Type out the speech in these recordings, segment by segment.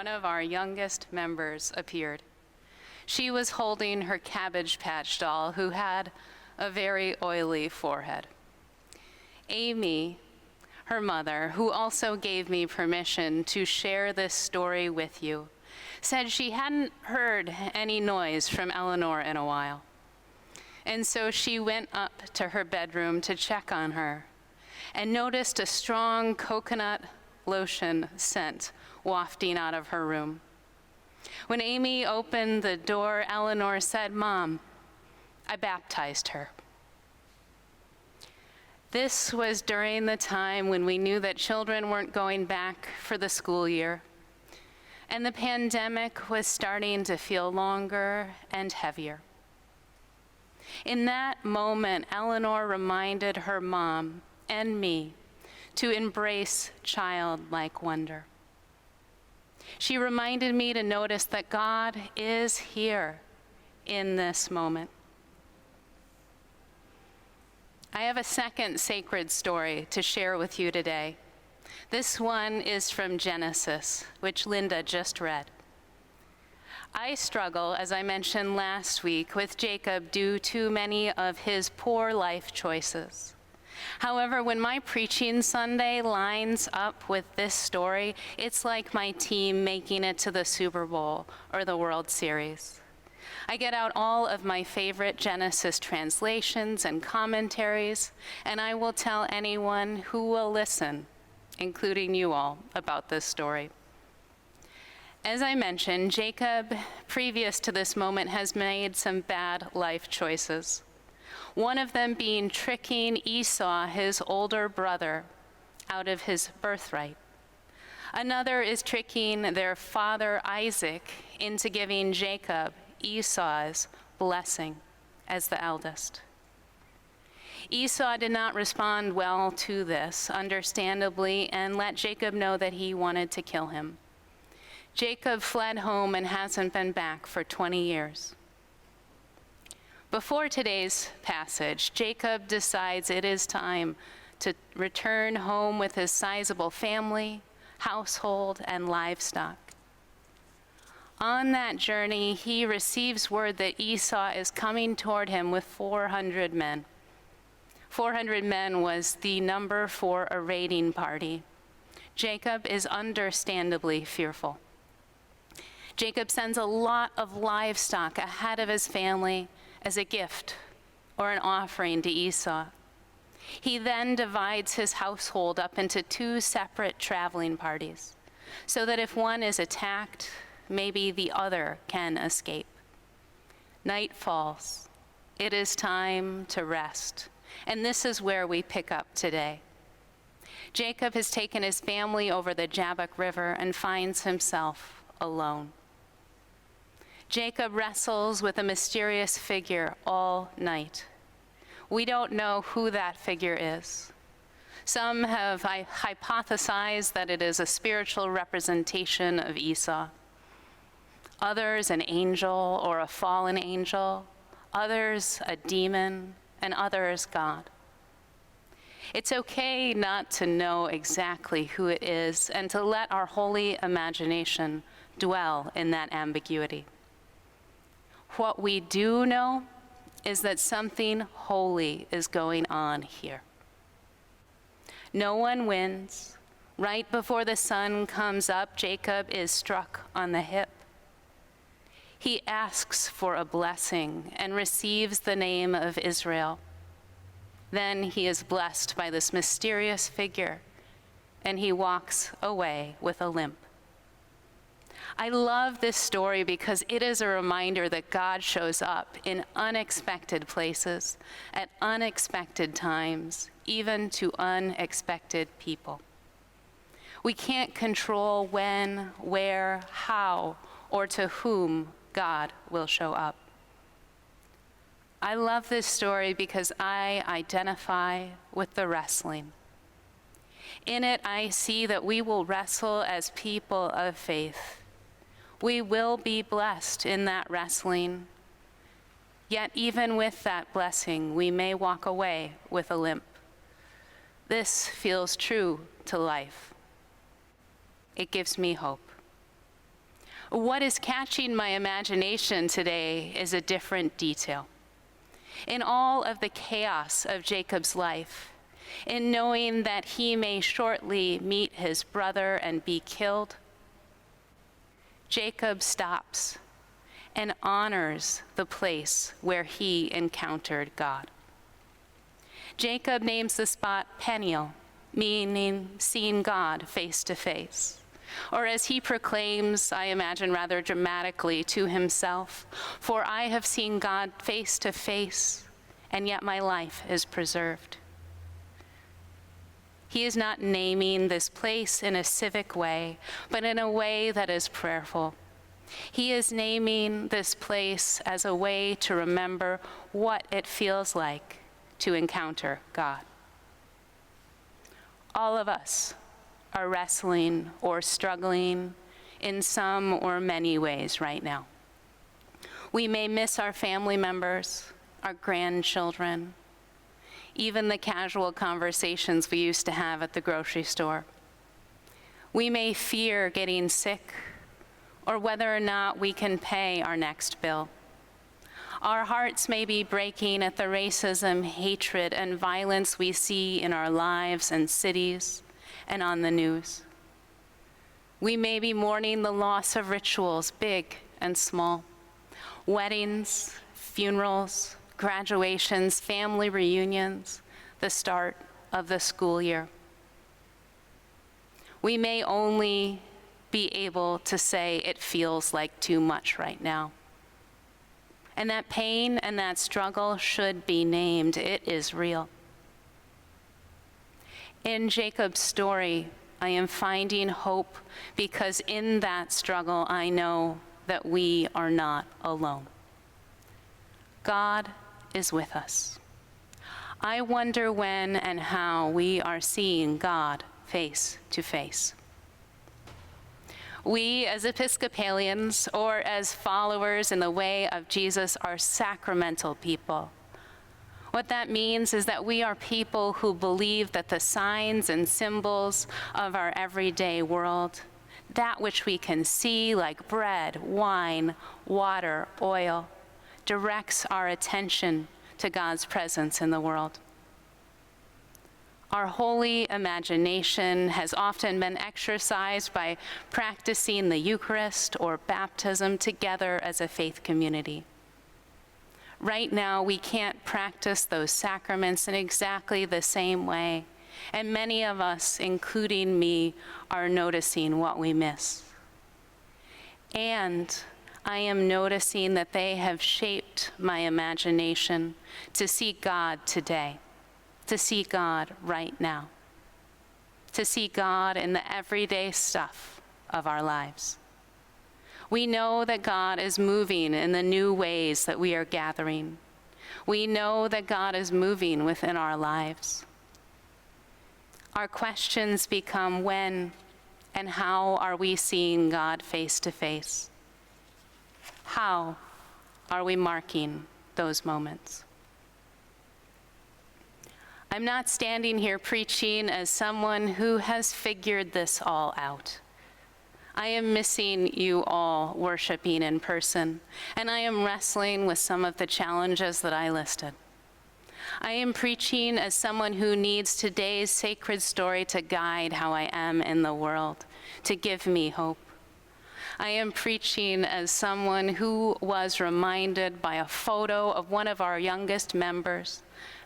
one of our youngest members appeared. She was holding her Cabbage Patch doll, who had a very oily forehead. Amy, her mother, who also gave me permission to share this story with you, said she hadn't heard any noise from Eleanor in a while. And so she went up to her bedroom to check on her and noticed a strong coconut lotion scent wafting out of her room. When Amy opened the door, Eleanor said, "Mom, I baptized her." This was during the time when we knew that children weren't going back for the school year, and the pandemic was starting to feel longer and heavier. In that moment, Eleanor reminded her mom and me to embrace childlike wonder. She reminded me to notice that God is here in this moment. I have a second sacred story to share with you today. This one is from Genesis, which Linda just read. I struggle, as I mentioned last week, with Jacob due to many of his poor life choices. However, when my preaching Sunday lines up with this story, it's like my team making it to the Super Bowl or the World Series. I get out all of my favorite Genesis translations and commentaries, and I will tell anyone who will listen, including you all, about this story. As I mentioned, Jacob, previous to this moment, has made some bad life choices. One of them being tricking Esau, his older brother, out of his birthright. Another is tricking their father Isaac into giving Jacob Esau's blessing as the eldest. Esau did not respond well to this, understandably, and let Jacob know that he wanted to kill him. Jacob fled home and hasn't been back for 20 years. Before today's passage, Jacob decides it is time to return home with his sizable family, household, and livestock. On that journey, he receives word that Esau is coming toward him with 400 men. 400 men was the number for a raiding party. Jacob is understandably fearful. Jacob sends a lot of livestock ahead of his family as a gift or an offering to Esau. He then divides his household up into 2 separate traveling parties, so that if one is attacked, maybe the other can escape. Night falls. It is time to rest, and this is where we pick up today. Jacob has taken his family over the Jabbok River and finds himself alone. Jacob wrestles with a mysterious figure all night. We don't know who that figure is. Some have hypothesized that it is a spiritual representation of Esau. Others, an angel or a fallen angel. Others, a demon, and others, God. It's okay not to know exactly who it is and to let our holy imagination dwell in that ambiguity. What we do know is that something holy is going on here. No one wins. Right before the sun comes up, Jacob is struck on the hip. He asks for a blessing and receives the name of Israel. Then he is blessed by this mysterious figure, and he walks away with a limp. I love this story because it is a reminder that God shows up in unexpected places, at unexpected times, even to unexpected people. We can't control when, where, how, or to whom God will show up. I love this story because I identify with the wrestling. In it, I see that we will wrestle as people of faith. We will be blessed in that wrestling. Yet even with that blessing, we may walk away with a limp. This feels true to life. It gives me hope. What is catching my imagination today is a different detail. In all of the chaos of Jacob's life, in knowing that he may shortly meet his brother and be killed, Jacob stops and honors the place where he encountered God. Jacob names the spot Peniel, meaning seeing God face to face. Or as he proclaims, I imagine rather dramatically to himself, "For I have seen God face to face, and yet my life is preserved." He is not naming this place in a civic way, but in a way that is prayerful. He is naming this place as a way to remember what it feels like to encounter God. All of us are wrestling or struggling in some or many ways right now. We may miss our family members, our grandchildren, even the casual conversations we used to have at the grocery store. We may fear getting sick or whether or not we can pay our next bill. Our hearts may be breaking at the racism, hatred, and violence we see in our lives and cities and on the news. We may be mourning the loss of rituals, big and small, weddings, funerals, graduations, family reunions, the start of the school year. We may only be able to say it feels like too much right now. And that pain and that struggle should be named. It is real. In Jacob's story, I am finding hope because in that struggle, I know that we are not alone. God is with us. I wonder when and how we are seeing God face to face. We as Episcopalians or as followers in the way of Jesus are sacramental people. What that means is that we are people who believe that the signs and symbols of our everyday world, that which we can see like bread, wine, water, oil, directs our attention to God's presence in the world. Our holy imagination has often been exercised by practicing the Eucharist or baptism together as a faith community. Right now, we can't practice those sacraments in exactly the same way, and many of us, including me, are noticing what we miss. And I am noticing that they have shaped my imagination to see God today, to see God right now, to see God in the everyday stuff of our lives. We know that God is moving in the new ways that we are gathering. We know that God is moving within our lives. Our questions become when and how are we seeing God face to face? How are we marking those moments? I'm not standing here preaching as someone who has figured this all out. I am missing you all worshiping in person, and I am wrestling with some of the challenges that I listed. I am preaching as someone who needs today's sacred story to guide how I am in the world, to give me hope. I am preaching as someone who was reminded by a photo of one of our youngest members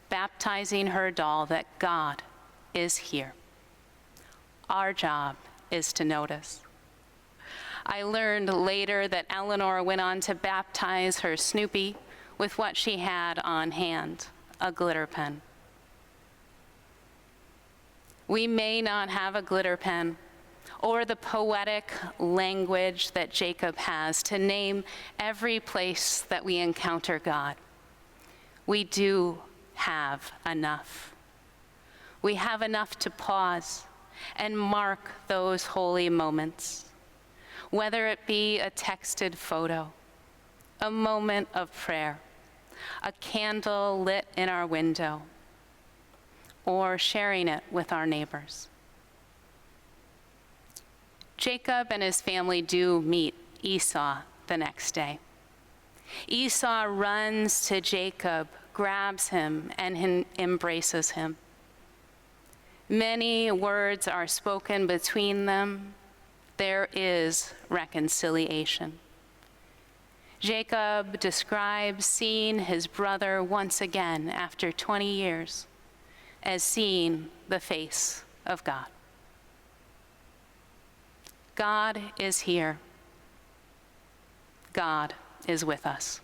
baptizing her doll that God is here. Our job is to notice. I learned later that Eleanor went on to baptize her Snoopy with what she had on hand, a glitter pen. We may not have a glitter pen or the poetic language that Jacob has to name every place that we encounter God. We do have enough. We have enough to pause and mark those holy moments, whether it be a texted photo, a moment of prayer, a candle lit in our window, or sharing it with our neighbors. Jacob and his family do meet Esau the next day. Esau runs to Jacob, grabs him, and embraces him. Many words are spoken between them. There is reconciliation. Jacob describes seeing his brother once again after 20 years as seeing the face of God. God is here. God is with us.